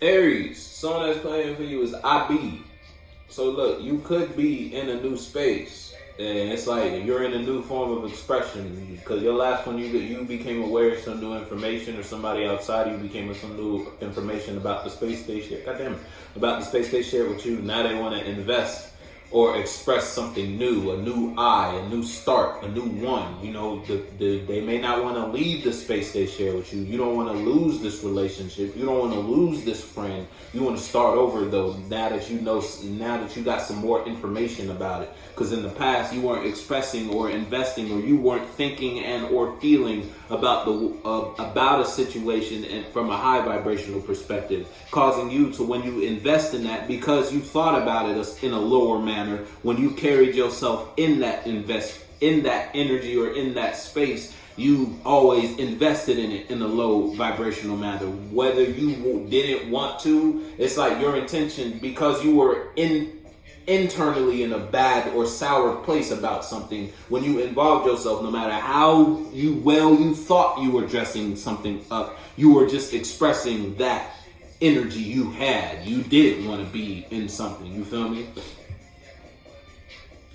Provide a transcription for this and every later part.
Aries, song that's playing for you is I Be. So look, you could be in a new space, and it's like you're in a new form of expression. Because your last one, you became aware of some new information, or somebody outside you became with some new information about the space they share. Goddamn, about the space they share with you. Now they want to invest or express something new, a new I, a new start, a new one. You know, they may not want to leave the space they share with you. You don't want to lose this relationship. You don't want to lose this friend. You want to start over though, now that you got some more information about it. Because in the past, you weren't expressing or investing, or you weren't thinking and or feeling about about a situation and from a high vibrational perspective, causing you to, when you invest in that, because you thought about it in a lower manner, when you carried yourself in that energy or in that space, you always invested in it in a low vibrational manner. Whether you didn't want to, it's like your intention, because you were internally in a bad or sour place about something. When you involved yourself, no matter how you thought you were dressing something up, you were just expressing that energy you had. You didn't want to be in something. You feel me?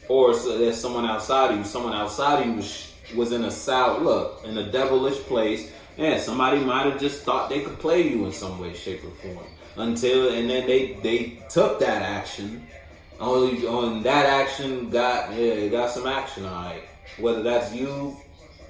Or so there's someone outside of you. Someone outside of you was in in a devilish place. And somebody might have just thought they could play you in some way, shape, or form. And then they took that action. On that action got some action, alright. Whether that's you,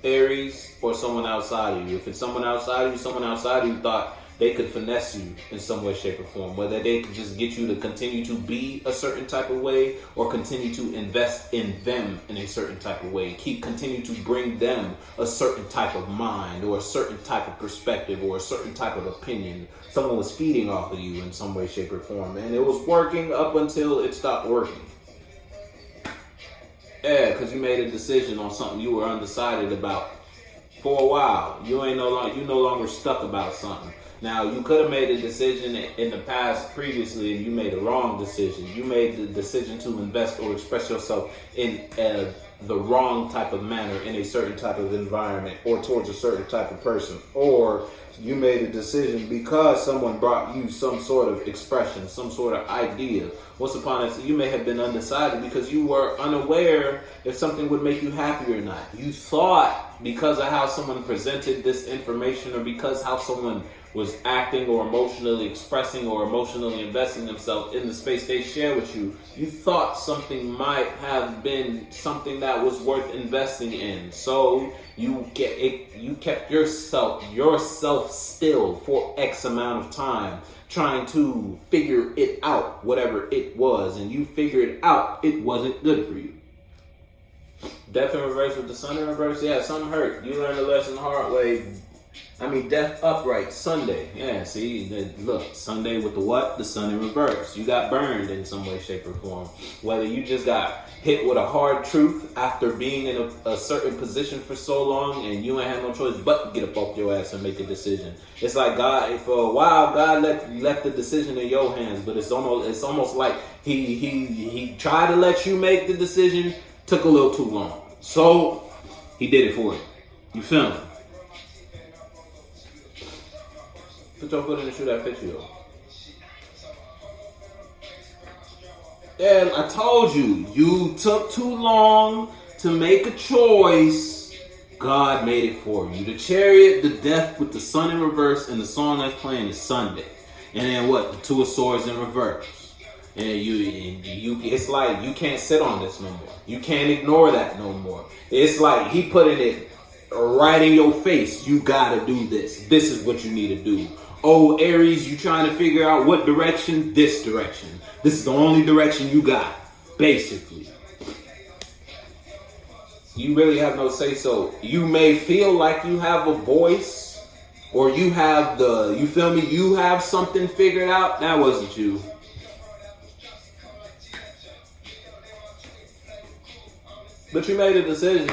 Aries, or someone outside of you. If it's someone outside of you thought they could finesse you in some way, shape, or form. Whether they could just get you to continue to be a certain type of way, or continue to invest in them in a certain type of way. Continue to bring them a certain type of mind, or a certain type of perspective, or a certain type of opinion. Someone was feeding off of you in some way, shape, or form. And it was working up until it stopped working. Yeah, because you made a decision on something you were undecided about for a while. You no longer stuck about something. Now, you could have made a decision in the past previously, and you made a wrong decision. You made the decision to invest or express yourself in the wrong type of manner, in a certain type of environment, or towards a certain type of person. Or you made a decision because someone brought you some sort of expression, some sort of idea. Once upon a time, you may have been undecided because you were unaware if something would make you happy or not. You thought, because of how someone presented this information, or because how someone was acting or emotionally expressing or emotionally investing themselves in the space they share with you, you thought something might have been something that was worth investing in. So you kept yourself still for X amount of time, trying to figure it out, whatever it was, and you figured out it wasn't good for you. Death in reverse with the sun in reverse, yeah, something hurt. You learned a lesson the hard way. Death upright, Sunday. Yeah, see, look, Sunday with the what? The sun in reverse. You got burned in some way, shape, or form. Whether you just got hit with a hard truth after being in a certain position for so long, and you ain't had no choice but to get up off your ass and make a decision. It's like God, for a while, God left the decision in your hands, but it's almost like he tried to let you make the decision, took a little too long. So he did it for you. You feel me? Put your foot in the shoe that fits you. Yeah, I told you, you took too long to make a choice. God made it for you. The Chariot, the Death with the sun in reverse, and the song that's playing is Sunday. And then what? The Two of Swords in reverse. And it's like you can't sit on this no more. You can't ignore that no more. It's like he putting it right in your face. You gotta do this. This is what you need to do. Oh, Aries, you trying to figure out what direction? This direction. This is the only direction you got, basically. You really have no say-so. You may feel like you have a voice, or you have you feel me? You have something figured out. That wasn't you. But you made a decision.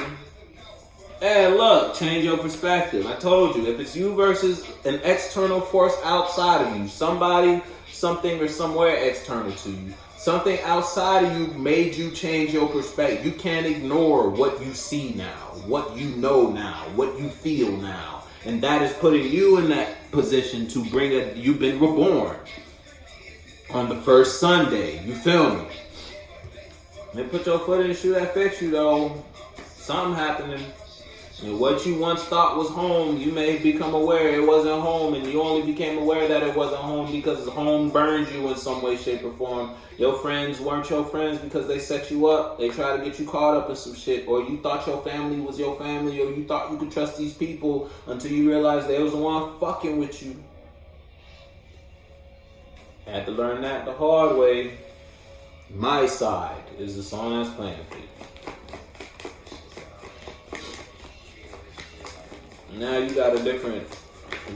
And look, change your perspective. I told you, if it's you versus an external force outside of you, somebody, something, or somewhere external to you, something outside of you made you change your perspective. You can't ignore what you see now, what you know now, what you feel now. And that is putting you in that position to you've been reborn on the first Sunday. You feel me? And put your foot in the shoe that fits you, though. Something happening. And what you once thought was home, you may become aware it wasn't home, and you only became aware that it wasn't home because home burned you in some way, shape, or form. Your friends weren't your friends because they set you up. They tried to get you caught up in some shit, or you thought your family was your family, or you thought you could trust these people until you realized they was the one fucking with you. Had to learn that the hard way. My Side is the song that's playing for you. Now you got a different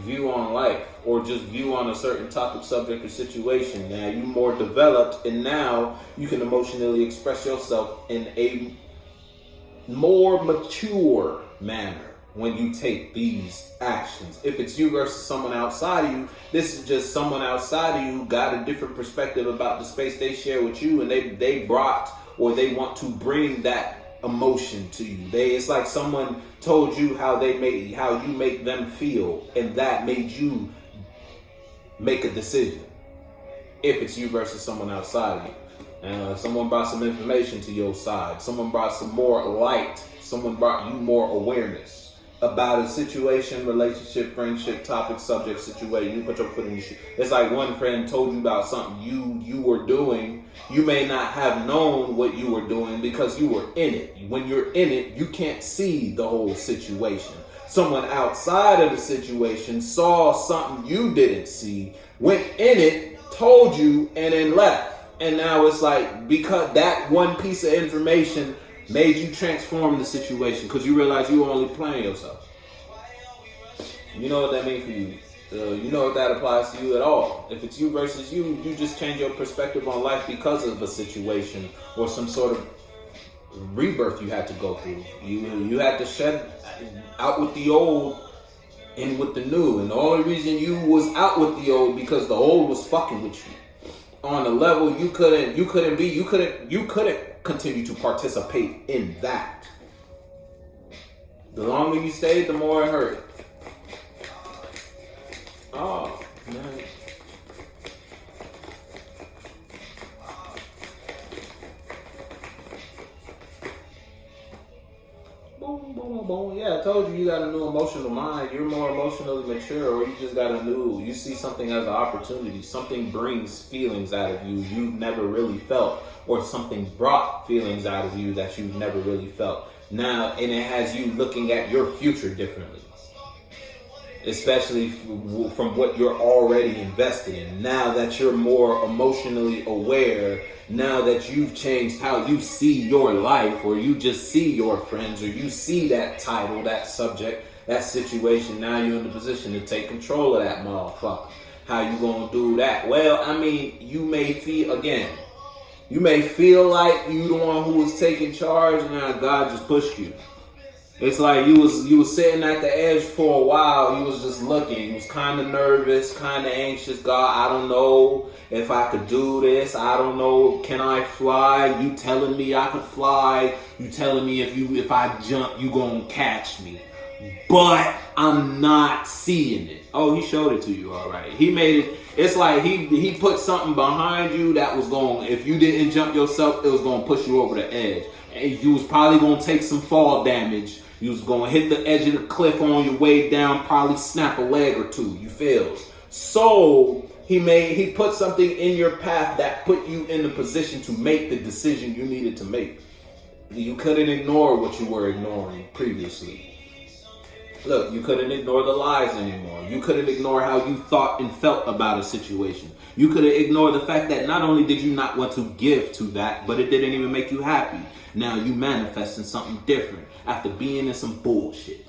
view on life, or just view on a certain topic, subject, or situation. Now you more developed, and now you can emotionally express yourself in a more mature manner when you take these actions. If it's you versus someone outside of you, this is just someone outside of you got a different perspective about the space they share with you, and they brought, or they want to bring that emotion to you. It's like someone told you how you make them feel, and that made you make a decision. If it's you versus someone outside of you, someone brought some information to your side, someone brought some more light, someone brought you more awareness about a situation, relationship, friendship, topic, subject, situation. You put your foot in the shoe. It's like one friend told you about something you were doing. You may not have known what you were doing because you were in it. When you're in it, you can't see the whole situation. Someone outside of the situation saw something you didn't see, went in it, told you, and then left. And now it's like, because that one piece of information made you transform the situation, because you realize you were only playing yourself. You know what that means for you. You know if that applies to you at all. If it's you versus you, you just change your perspective on life because of a situation or some sort of rebirth you had to go through. You had to shed out with the old, in with the new. And the only reason you was out with the old because the old was fucking with you on a level you couldn't continue to participate in that. The longer you stayed, the more it hurt. Oh, man. Boom, boom, boom. Yeah, I told you got a new emotional mind. You're more emotionally mature, or you just you see something as an opportunity. Something brings feelings out of you you've never really felt, or something brought feelings out of you that you've never really felt. Now, and it has you looking at your future differently. Especially from what you're already invested in. Now that you're more emotionally aware, now that you've changed how you see your life, or you just see your friends, or you see that title, that subject, that situation, now you're in the position to take control of that motherfucker. How you gonna do that? Well, I mean, you may feel like you the one who was taking charge, and now God just pushed you. It's like you was sitting at the edge for a while. You was just looking. You was kind of nervous, kind of anxious. God, I don't know if I could do this. I don't know. Can I fly? You telling me I could fly. You telling me if I jump, you gonna catch me. But I'm not seeing it. Oh, he showed it to you, all right. He made it. It's like he put something behind you that was going. If you didn't jump yourself, it was gonna push you over the edge, and you was probably gonna take some fall damage. You was going to hit the edge of the cliff on your way down, probably snap a leg or two. You feel? So he put something in your path that put you in the position to make the decision you needed to make. You couldn't ignore what you were ignoring previously. Look, you couldn't ignore the lies anymore. You couldn't ignore how you thought and felt about a situation. You couldn't ignore the fact that not only did you not want to give to that, but it didn't even make you happy. Now you manifesting something different after being in some bullshit.